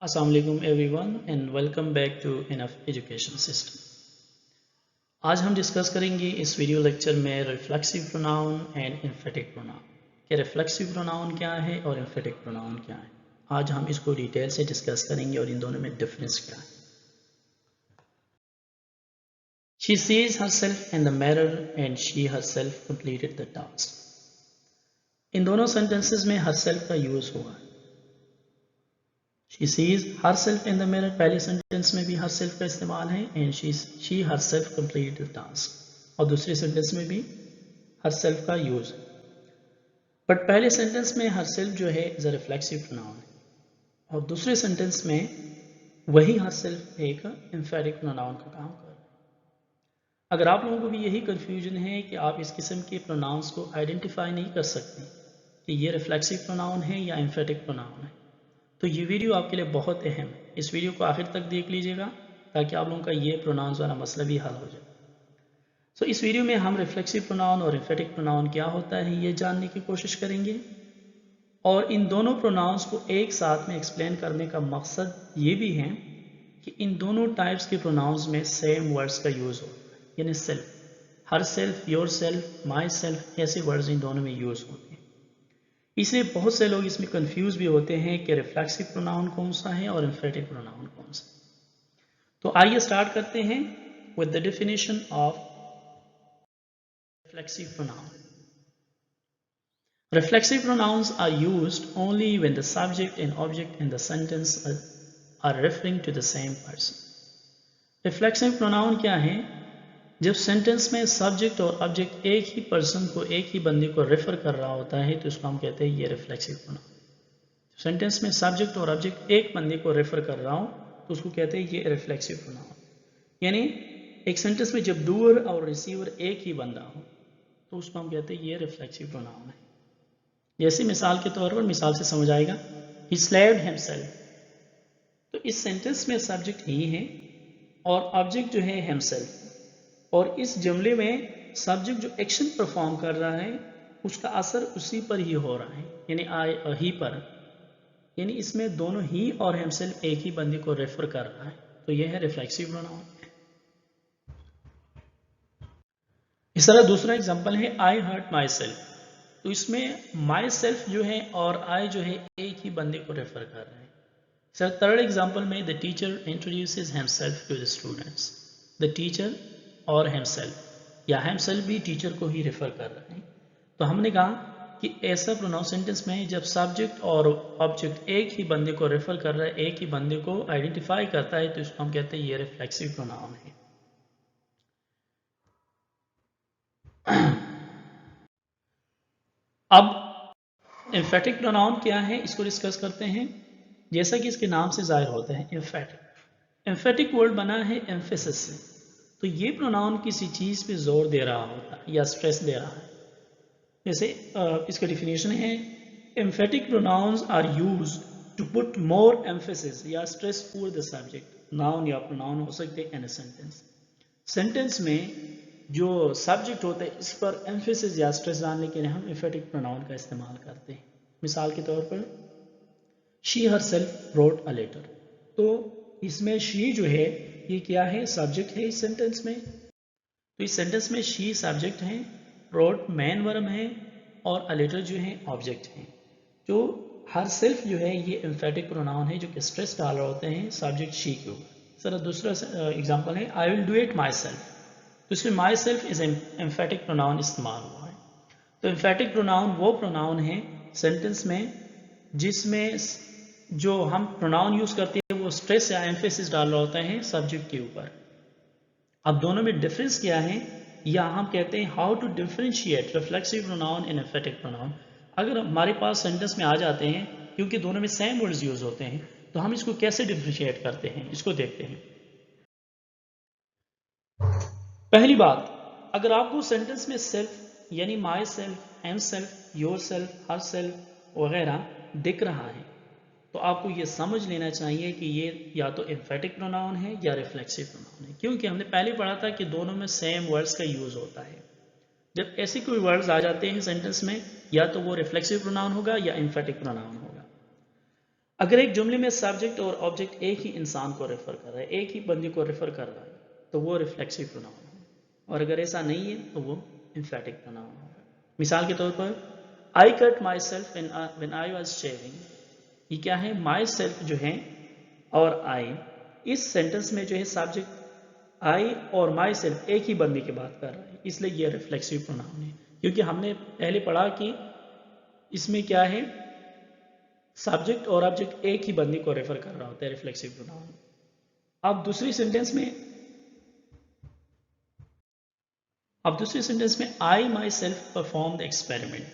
Assalamu alaikum everyone and welcome back to Enough Education System। आज हम discuss करेंगे इस वीडियो लेक्चर में reflexive pronoun and emphatic pronoun कि रिफ्लेक्सिव प्रोनाउन क्या है और एम्फेटिक प्रोनाउन क्या है। आज हम इसको डिटेल से डिस्कस करेंगे और इन दोनों में डिफरेंस क्या है। She sees herself in the mirror and she herself completed the task। इन दोनों सेंटेंसेस में herself का यूज हुआ है। She sees herself in the mirror पहले सेंटेंस में भी herself का इस्तेमाल है and she herself completed the task और दूसरे सेंटेंस में भी herself का यूज है। बट पहले सेंटेंस में herself जो है इज अ रिफ्लेक्सिव प्रोनाउन है और दूसरे सेंटेंस में वही herself एक एम्फेटिक प्रोनाउन का काम कर रहा है। अगर आप लोगों को भी यही कंफ्यूजन है कि आप इस किस्म के प्रोनाउंस को आइडेंटिफाई नहीं कर सकते कि ये रिफ्लेक्सिव प्रोनाउन है या एम्फेटिक प्रोनाउन है, तो ये वीडियो आपके लिए बहुत अहम है। इस वीडियो को आखिर तक देख लीजिएगा ताकि आप लोगों का ये प्रोनाउंस वाला मसला भी हल हो जाए। सो इस वीडियो में हम रिफ्लेक्सिव प्रोनाउन और एम्फेटिक प्रोनाउन क्या होता है ये जानने की कोशिश करेंगे और इन दोनों प्रोनाउंस को एक साथ में एक्सप्लेन करने का मकसद ये भी है कि इन दोनों टाइप्स के प्रोनाउंस में सेम वर्ड्स का यूज़ होता है, यानी self, her self, your self, my self, ऐसे वर्ड्स इन दोनों में यूज़ होते हैं। इसलिए बहुत से लोग इसमें कंफ्यूज भी होते हैं कि रिफ्लेक्सिव प्रोनाउन कौन सा है और एम्फेटिक प्रोनाउन कौन सा। तो आइए स्टार्ट करते हैं with the definition of reflexive pronoun. Reflexive pronouns are used only when the subject and object in the sentence are referring to the same person। Reflexive pronoun क्या है? जब सेंटेंस में सब्जेक्ट और ऑब्जेक्ट एक ही person को, एक ही बंदे को रेफर कर रहा होता है तो इसको हम कहते हैं ये रिफ्लेक्सिव प्रोनाउन। सेंटेंस में सब्जेक्ट और ऑब्जेक्ट एक बंदे को रेफर कर रहा हूँ तो उसको कहते हैं ये रिफ्लेक्सिव प्रोनाउन। यानी एक सेंटेंस में जब डूअर और रिसीवर एक ही बंदा हो तो उसको हम कहते हैं ये रिफ्लेक्सिव प्रोनाउन है। जैसे मिसाल के तौर पर, मिसाल से समझ आएगा, ही स्लेव्ड हिमसेल्फ, तो इस सेंटेंस में सब्जेक्ट ही है और ऑब्जेक्ट जो है हिमसेल्फ, और इस जुमले में सब्जेक्ट जो एक्शन परफॉर्म कर रहा है उसका असर उसी पर ही हो रहा है, यानी आई ही पर, यानी इसमें दोनों ही और हिमसेल्फ एक ही बंदे को रेफर कर रहा है, तो यह है रिफ्लेक्सिव प्रोनाउन। इस तरह दूसरा एग्जांपल है आई हर्ट माई सेल्फ, तो इसमें माई सेल्फ जो है और आई जो है एक ही बंदे को रेफर कर रहे हैं। सर थर्ड एग्जांपल में the teacher introduces himself to the students, the teacher और हिमसेल्फ या हिमसेल्फ भी टीचर को ही रेफर कर रहे हैं। तो हमने कहा कि ऐसा प्रोनाउन सेंटेंस में जब सब्जेक्ट और ऑब्जेक्ट एक ही बंदे को रेफर कर रहा है, एक ही बंदे को आइडेंटिफाई करता है, तो इसको हम कहते हैं ये रिफ्लेक्सिव प्रोनाउन है। अब एम्फेटिक प्रोनाउन क्या है इसको डिस्कस करते हैं। जैसा कि इसके नाम से जाहिर होता है एम्फेटिक, एम्फेटिक वर्ड बना है एम्फेसिस से, तो ये प्रोनाउन किसी चीज़ पे जोर दे रहा होता है या स्ट्रेस दे रहा है। जैसे इसका डिफिनेशन है, emphatic pronouns are used to put more emphasis या stress for the subject, noun या प्रोनाउन हो सकते हैं इन अ सेंटेंस। सेंटेंस में जो सब्जेक्ट होता है इस पर एम्फेसिस या स्ट्रेस डालने के लिए हम एम्फेटिक प्रोनाउन का इस्तेमाल करते हैं। मिसाल के तौर पर she herself wrote a letter, तो इसमें शी जो है ये क्या है, सब्जेक्ट है इस सेंटेंस में, तो इस सेंटेंस में शी सब्जेक्ट है, रोट मैन वर्ब है और अ लेटर जो है ऑब्जेक्ट है। जो हरसेल्फ जो है ये एम्फेटिक प्रोनाउन है जो कि स्ट्रेस डाल रहे होते हैं सब्जेक्ट शी के ऊपर। सर दूसरा एग्जांपल है I will do it my self, तो इसमें my self is emphatic pronoun इस्तेमाल हुआ है। तो एम्फेटिक प्रोनाउन वो प्रोनाउन है सेंटेंस में जिसमें जो हम प्रोनाउन यूज करते हैं वो स्ट्रेस या एम्फेसिस डाल रहा होता है सब्जेक्ट के ऊपर। अब दोनों में डिफरेंस क्या है, या हम कहते हैं how to differentiate reflexive pronoun and emphatic pronoun. अगर हमारे पास सेंटेंस में आ जाते हैं, क्योंकि दोनों में सेम वर्ड्स यूज होते हैं, तो हम इसको कैसे डिफरेंशिएट करते हैं इसको देखते हैं। पहली बात, अगर आपको सेंटेंस में सेल्फ यानी my self, am self, your self, her self वगैरह दिख रहा है तो आपको ये समझ लेना चाहिए कि ये या तो एम्फेटिक प्रोनाउन है या रिफ्लेक्सिव प्रोनाउन है, क्योंकि हमने पहले पढ़ा था कि दोनों में सेम वर्ड्स का यूज होता है। जब ऐसे कोई वर्ड्स आ जाते हैं सेंटेंस में, या तो वो रिफ्लेक्सिव प्रोनाउन होगा या एम्फेटिक प्रोनाउन होगा। अगर एक जुमले में सब्जेक्ट और ऑब्जेक्ट एक ही इंसान को रेफर कर रहा है, एक ही बंदे को रेफर कर रहा है, तो वो रिफ्लेक्सिव प्रोनाउन है। और अगर ऐसा नहीं है तो वो एम्फेटिक प्रोनाउन होगा। मिसाल के तौर पर I cut my self when I was shaving, ये क्या है, माई सेल्फ जो है और आई, इस सेंटेंस में जो है सब्जेक्ट आई और माई सेल्फ एक ही बंदे की बात कर रहा है, इसलिए ये रिफ्लेक्सिव प्रोनाउन है। क्योंकि हमने पहले पढ़ा कि इसमें क्या है, सब्जेक्ट और ऑब्जेक्ट एक ही बंदे को रेफर कर रहा होता है, रिफ्लेक्सिव प्रोनाउन। अब दूसरी सेंटेंस में I myself perform the experiment,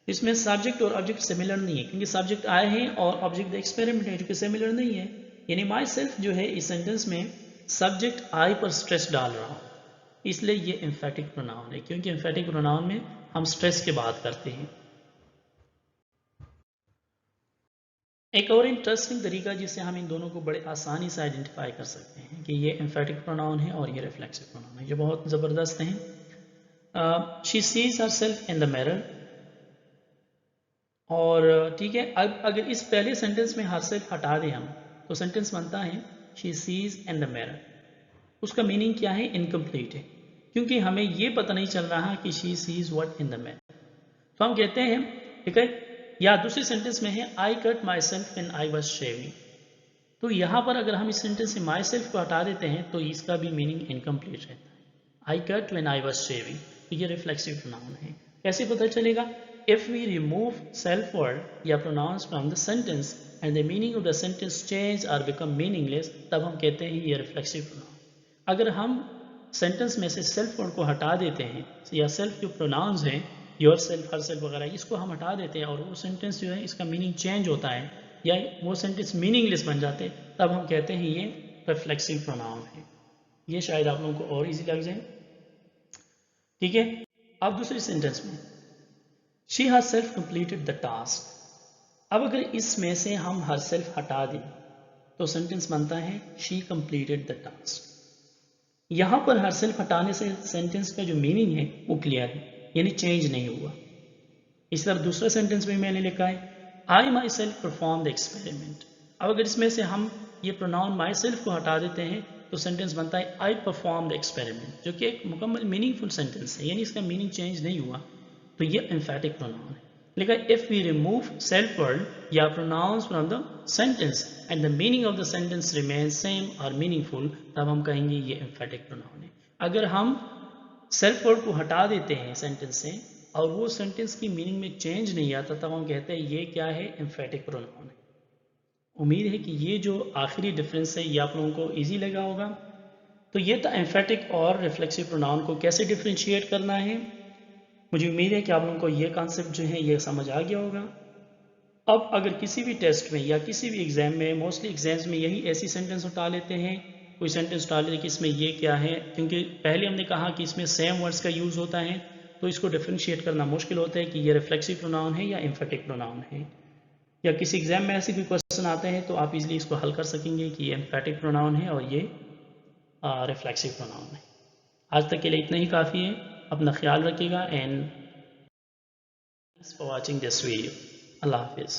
इसमें सब्जेक्ट और ऑब्जेक्ट सिमिलर नहीं है, क्योंकि सब्जेक्ट आई है और ऑब्जेक्ट द एक्सपेरिमेंट है, जो कि सिमिलर नहीं है। यानी माई सेल्फ जो है इस सेंटेंस में सब्जेक्ट आई पर स्ट्रेस डाल रहा हूं, इसलिए ये एम्फेटिक प्रोनाउन है, क्योंकि एम्फेटिक प्रोनाउन में हम स्ट्रेस की बात करते हैं। एक और इंटरेस्टिंग तरीका जिससे हम इन दोनों को बड़े आसानी से आइडेंटिफाई कर सकते हैं कि ये एम्फेटिक प्रोनाउन है और ये रिफ्लेक्सिव प्रोनाउन है, ये बहुत ज़बरदस्त हैं। She sees herself in the mirror, और ठीक है, अब अगर इस पहले सेंटेंस में हरसेल्फ हटा दें हम, तो सेंटेंस बनता है she sees in the mirror. उसका मीनिंग क्या है, इनकम्प्लीट है, क्योंकि हमें ये पता नहीं चल रहा कि she sees what in the mirror. तो हम कहते हैं, ठीक है, या दूसरी सेंटेंस में है I cut my self when I was shaving, तो यहाँ पर अगर हम इस सेंटेंस से माई सेल्फ को हटा देते हैं तो इसका भी मीनिंग इनकम्प्लीट रहता है। I cut when I was shaving, तो ये रिफ्लेक्सिव प्रोनाउन है। कैसे पता चलेगा, if we remove self word या pronouns from the sentence and the meaning of the sentence change और बिकम मीनिंगलेस, तब हम कहते हैं ये रिफ्लेक्सिव प्रोनाउन। अगर हम सेंटेंस में से सेल्फ वर्ड को हटा देते हैं या सेल्फ जो प्रोनाउंस हैं, योर सेल्फ, हर सेल्फ वगैरह, इसको हम हटा देते हैं और वो सेंटेंस जो है इसका मीनिंग चेंज होता है या वो सेंटेंस मीनिंगलेस बन जाते हैं, तब हम कहते हैं ये रिफ्लेक्सिव प्रोनाउन है। ये शायद आप लोगों को और इजी लग जाए, ठीक है। अब दूसरी सेंटेंस में she her self completed the task, अब अगर इसमें से हम हर सेल्फ हटा दें तो सेंटेंस बनता है शी कंप्लीटेड द टास्क। यहां पर हर सेल्फ हटाने से सेंटेंस का जो मीनिंग है वो क्लियर है, यानी चेंज नहीं हुआ। इस तरह दूसरा सेंटेंस में मैंने लिखा है I myself perform the experiment, अब अगर इसमें से हम ये प्रोनाउन माई सेल्फ को हटा देते हैं तो सेंटेंस बनता है आई परफॉर्म द एक्सपेरिमेंट, जो कि एक मुकम्मल मीनिंगफुल सेंटेंस है, यानी इसका मीनिंग चेंज नहीं हुआ, तो ये एम्फेटिक प्रोनाउन है। लिखा if we remove self word या pronouns from the sentence and the meaning of the sentence remain same और मीनिंगफुल, तब हम कहेंगे ये एम्फेटिक प्रोनाउन है। अगर हम सेल्फ वर्ड को हटा देते हैं सेंटेंस से और वो सेंटेंस की मीनिंग में चेंज नहीं आता, तब हम कहते हैं ये क्या है, एम्फेटिक प्रोनाउन है। उम्मीद है कि ये जो आखिरी डिफरेंस है ये आप लोगों को इजी लगा होगा। तो ये था एम्फेटिक और रिफ्लेक्सिव प्रोनाउन को कैसे डिफ्रेंशिएट करना है। मुझे उम्मीद है कि आप लोगों को ये कॉन्सेप्ट जो है ये समझ आ गया होगा। अब अगर किसी भी टेस्ट में या किसी भी एग्जाम में, मोस्टली एग्जाम्स में यही ऐसी सेंटेंस उठा लेते हैं, कोई सेंटेंस उठा लेते कि इसमें ये क्या है, क्योंकि पहले हमने कहा कि इसमें सेम वर्ड्स का यूज़ होता है, तो इसको डिफ्रेंशिएट करना मुश्किल होता है कि ये रिफ्लेक्सिव प्रोनाउन है या एम्फेटिक प्रोनाउन है। या किसी एग्जाम में ऐसे कोई क्वेश्चन आते हैं तो आप इजीली इसको हल कर सकेंगे कि ये एम्फेटिक प्रोनाउन है और ये रिफ्लेक्सिव प्रोनाउन है। आज तक के लिए इतना ही काफ़ी है। अपना ख्याल रखिएगा and thanks for watching this video. अल्लाह हाफिज़।